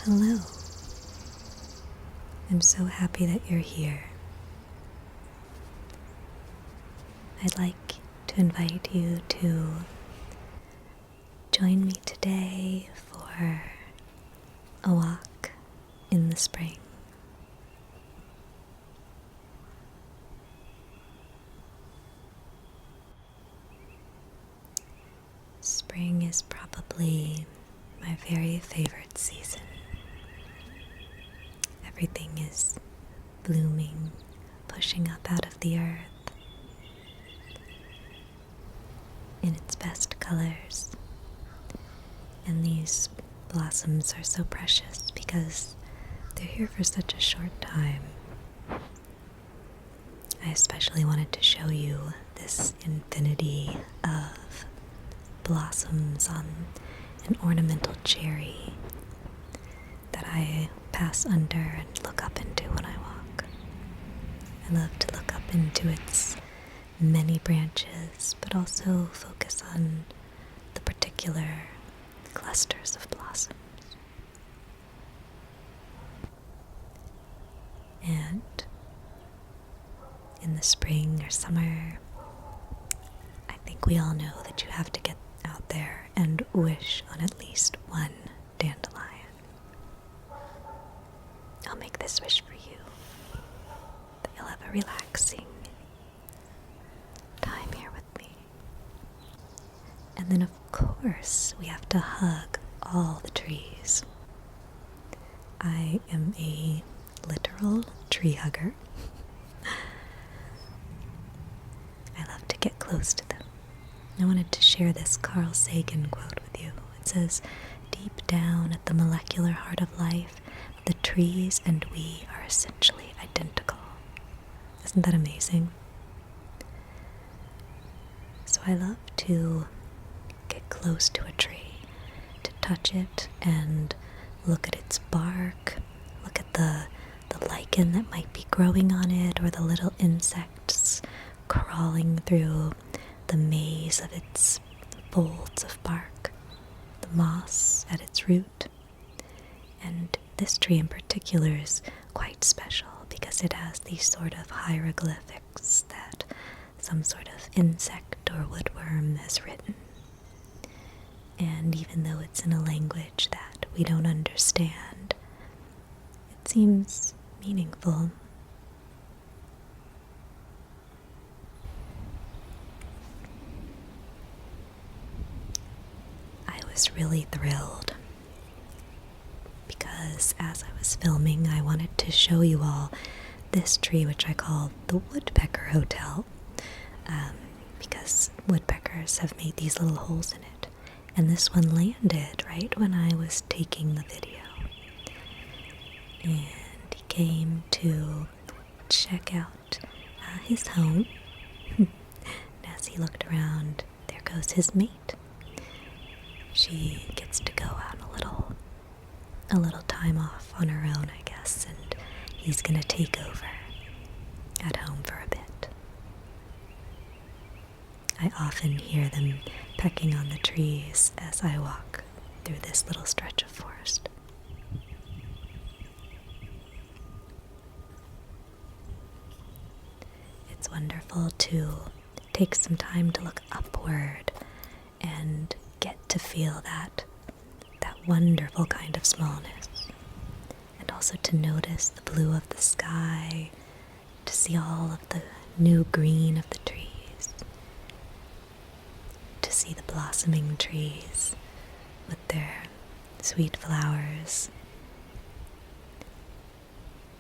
Hello. I'm so happy that you're here. I'd like to invite you to join me today for a walk in the spring. Spring is probably my very favorite season. Everything is blooming, pushing up out of the earth in its best colors. And these blossoms are so precious because they're here for such a short time. I especially wanted to show you this infinity of blossoms on an ornamental cherry that I pass under and look up into when I walk. I love to look up into its many branches, but also focus on the particular clusters of blossoms. And in the spring or summer, I think we all know that you have to get out there and wish on at least one dandelion. I'll make this wish for you, that you'll have a relaxing time here with me. And then of course we have to hug all the trees. I am a literal tree hugger. I love to get close to them. I wanted to share this Carl Sagan quote with you. It says, "Deep down at the molecular heart of life, the trees and we are essentially identical." Isn't that amazing? So I love to get close to a tree, to touch it and look at its bark, look at the lichen that might be growing on it, or the little insects crawling through the maze of its folds of bark, the moss at its root. And this tree in particular is quite special because it has these sort of hieroglyphics that some sort of insect or woodworm has written. And even though it's in a language that we don't understand, it seems meaningful. I was really thrilled because as I was filming, I wanted to show you all this tree, which I call the Woodpecker Hotel, because woodpeckers have made these little holes in it. And this one landed right when I was taking the video. And he came to check out his home. And as he looked around, there goes his mate. She gets to go out a little time off on her own, I guess, and he's gonna take over at home for a bit. I often hear them pecking on the trees as I walk through this little stretch of forest. It's wonderful to take some time to look upward and get to feel that wonderful kind of smallness, and also to notice the blue of the sky, to see all of the new green of the trees, to see the blossoming trees with their sweet flowers,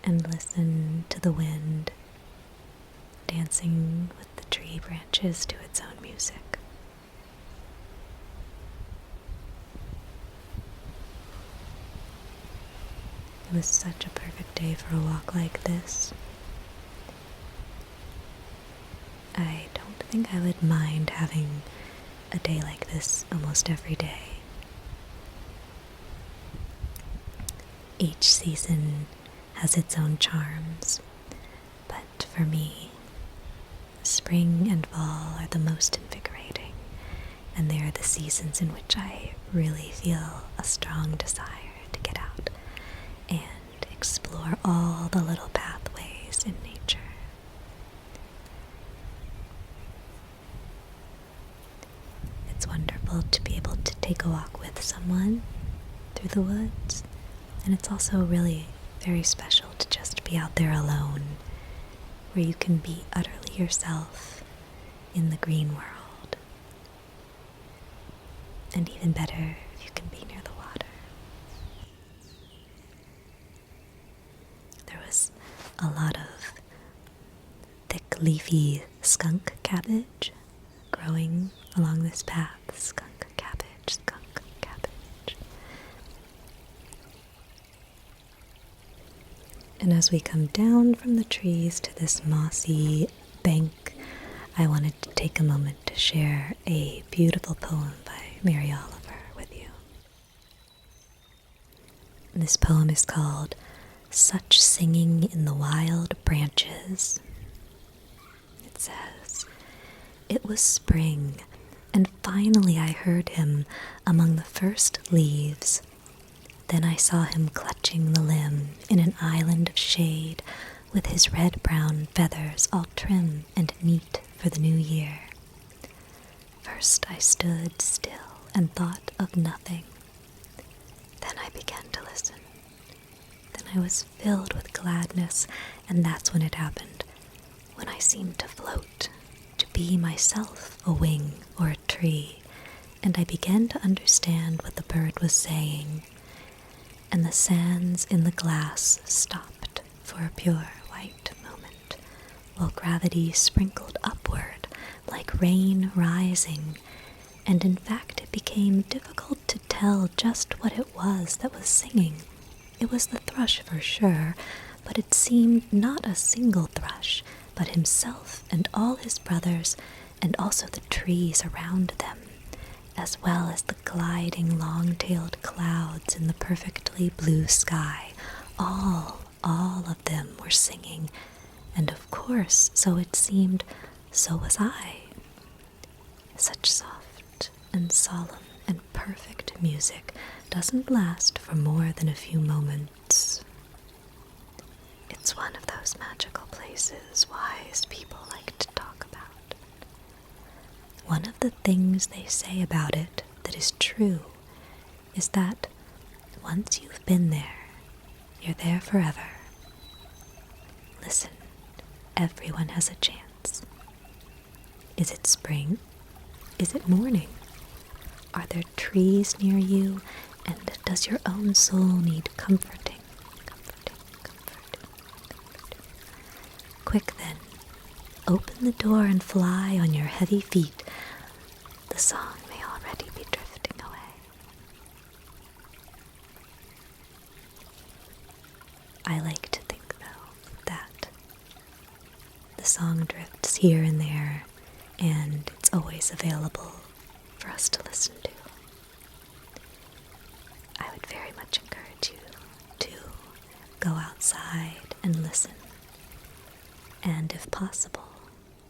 and listen to the wind dancing with the tree branches to its own music. It was such a perfect day for a walk like this. I don't think I would mind having a day like this almost every day. Each season has its own charms, but for me, spring and fall are the most invigorating, and they are the seasons in which I really feel a strong desire to get out explore all the little pathways in nature. It's wonderful to be able to take a walk with someone through the woods, and it's also really very special to just be out there alone, where you can be utterly yourself in the green world. And even better, if you can be near the water. There was a lot of thick leafy skunk cabbage growing along this path. Skunk cabbage, skunk cabbage. And as we come down from the trees to this mossy bank, I wanted to take a moment to share a beautiful poem by Mary Oliver with you. This poem is called Such Singing in the Wild Branches. It says, "It was spring, and finally I heard him among the first leaves. Then I saw him clutching the limb in an island of shade, with his red-brown feathers all trim and neat for the new year. First I stood still and thought of nothing. Then I began to listen. Then I was filled with gladness, and that's when it happened, when I seemed to float, to be myself a wing or a tree, and I began to understand what the bird was saying, and the sands in the glass stopped for a pure white moment, while gravity sprinkled upward like rain rising, and in fact it became difficult to tell just what it was that was singing. It was the thrush for sure, but it seemed not a single thrush, but himself and all his brothers, and also the trees around them, as well as the gliding long-tailed clouds in the perfectly blue sky. All of them were singing, and of course, so it seemed, so was I. Such soft and solemn and perfect music doesn't last for more than a few moments. It's one of those magical places wise people like to talk about. One of the things they say about it that is true is that once you've been there, you're there forever. Listen, everyone has a chance. Is it spring? Is it morning? Are there trees near you? And does your own soul need comforting? Quick then, open the door and fly on your heavy feet. The song may already be drifting away. I like to think, though, that the song drifts here and there, and it's always available for us to listen to. I would very much encourage you to go outside and listen, and if possible,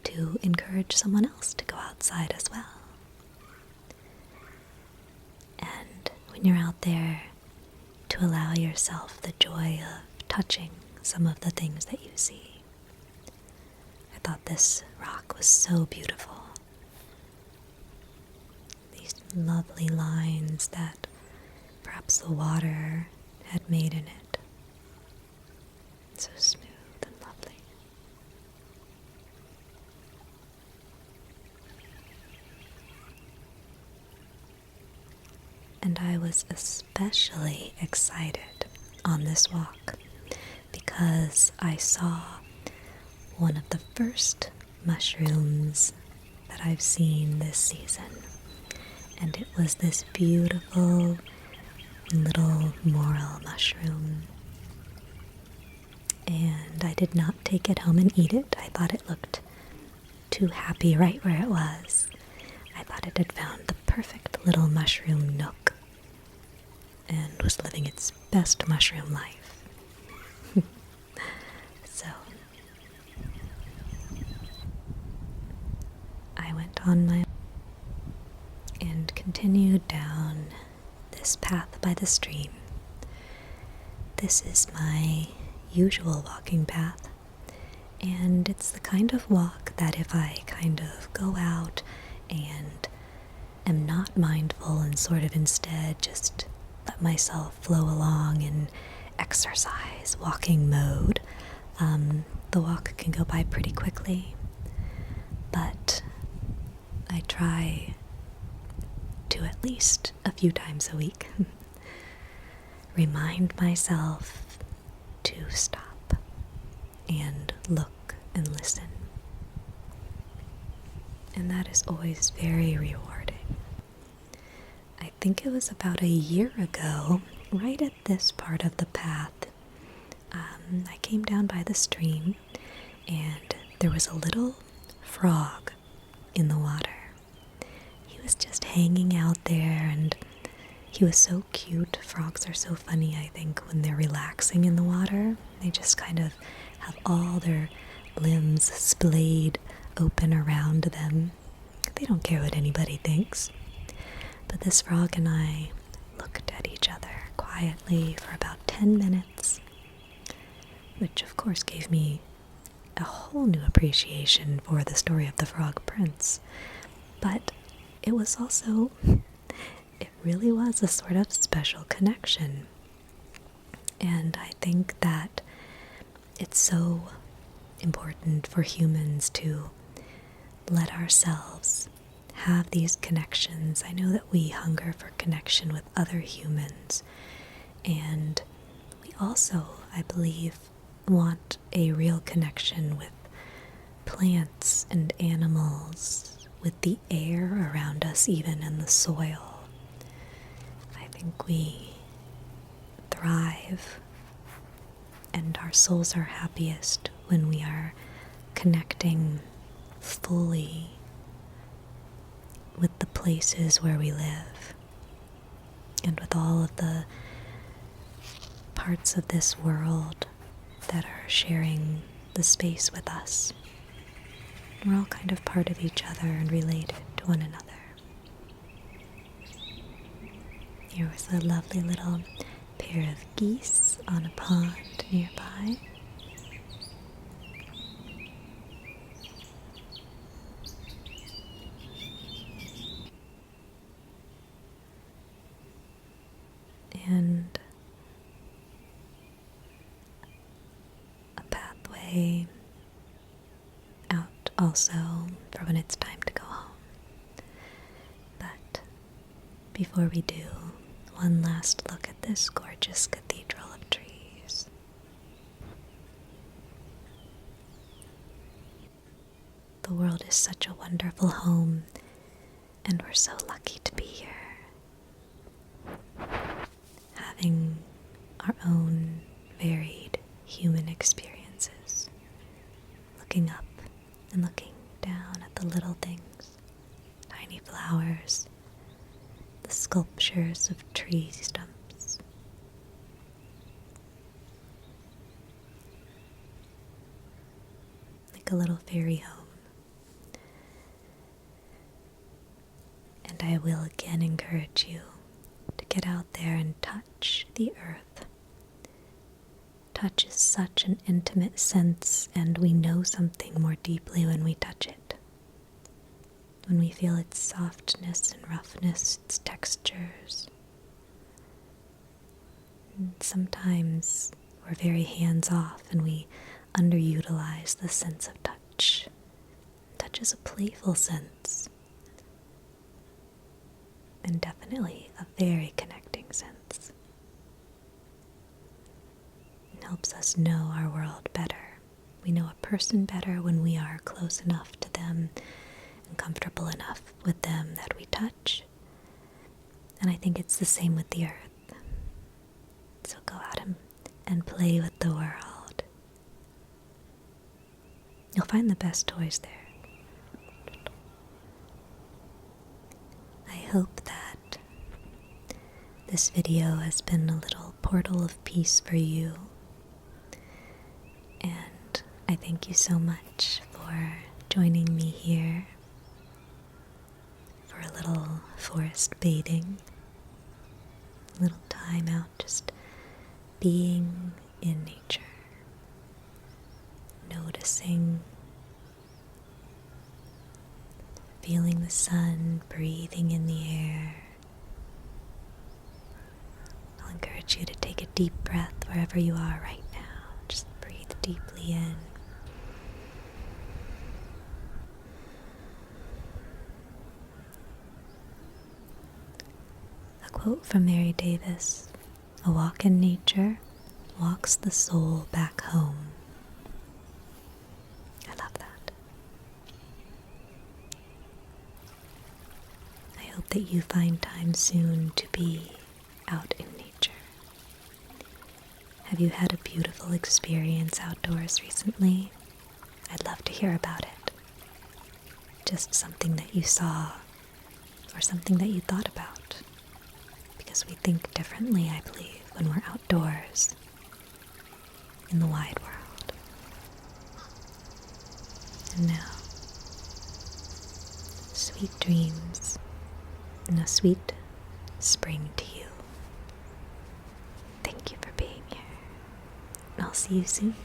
to encourage someone else to go outside as well. And when you're out there, to allow yourself the joy of touching some of the things that you see. I thought this rock was so beautiful. These lovely lines that perhaps the water had made in it. So smooth and lovely. And I was especially excited on this walk because I saw one of the first mushrooms that I've seen this season, and it was this beautiful little morel mushroom. And I did not take it home and eat it. I thought it looked too happy right where it was. I thought it had found the perfect little mushroom nook and was living its best mushroom life. So I went on my and continued down this path by the stream. This is my usual walking path, and it's the kind of walk that if I kind of go out and am not mindful and sort of instead just let myself flow along in exercise walking mode, the walk can go by pretty quickly. But I try to at least a few times a week remind myself to stop and look and listen. And that is always very rewarding. I think it was about a year ago, right at this part of the path, I came down by the stream and there was a little frog in the water. He was just hanging out there and he was so cute. Frogs are so funny, I think, when they're relaxing in the water. They just kind of have all their limbs splayed open around them. They don't care what anybody thinks. But this frog and I looked at each other quietly for about 10 minutes, which of course gave me a whole new appreciation for the story of the Frog Prince. But it was also, it really was a sort of special connection. And I think that it's so important for humans to let ourselves have these connections. I know that we hunger for connection with other humans, and we also, I believe, want a real connection with plants and animals, with the air around us even, and the soil. I think we thrive and our souls are happiest when we are connecting fully with the places where we live and with all of the parts of this world that are sharing the space with us. We're all kind of part of each other and related to one another. Here was a lovely little pair of geese on a pond nearby. And a pathway out also for when it's time to go home. But before we do, one last look at this gorgeous cathedral of trees. The world is such a wonderful home, and we're so lucky to be here, having our own varied human experiences, looking up and looking down at the little things, tiny flowers, the sculptures of tree stumps. Like a little fairy home. And I will again encourage you to get out there and touch the earth. Touch is such an intimate sense, and we know something more deeply when we touch it. When we feel its softness and roughness, its textures. And sometimes we're very hands-off and we underutilize the sense of touch. Touch is a playful sense, and definitely a very connecting sense. It helps us know our world better. We know a person better when we are close enough to them and comfortable enough with them that we touch. And I think it's the same with the earth. So go out and play with the world. You'll find the best toys there. I hope that this video has been a little portal of peace for you. And I thank you so much for joining me here for a little forest bathing, a little time out just being in nature, noticing, feeling the sun breathing in the air. I'll encourage you to take a deep breath wherever you are right now. Just breathe deeply in. A quote from Mary Davis: "A walk in nature walks the soul back home." I love that. I hope that you find time soon to be out in nature. Have you had a beautiful experience outdoors recently? I'd love to hear about it. Just something that you saw or something that you thought about. Because we think differently, I believe, when we're outdoors in the wide world. And now, sweet dreams and a sweet spring to you. Thank you for being here. I'll see you soon.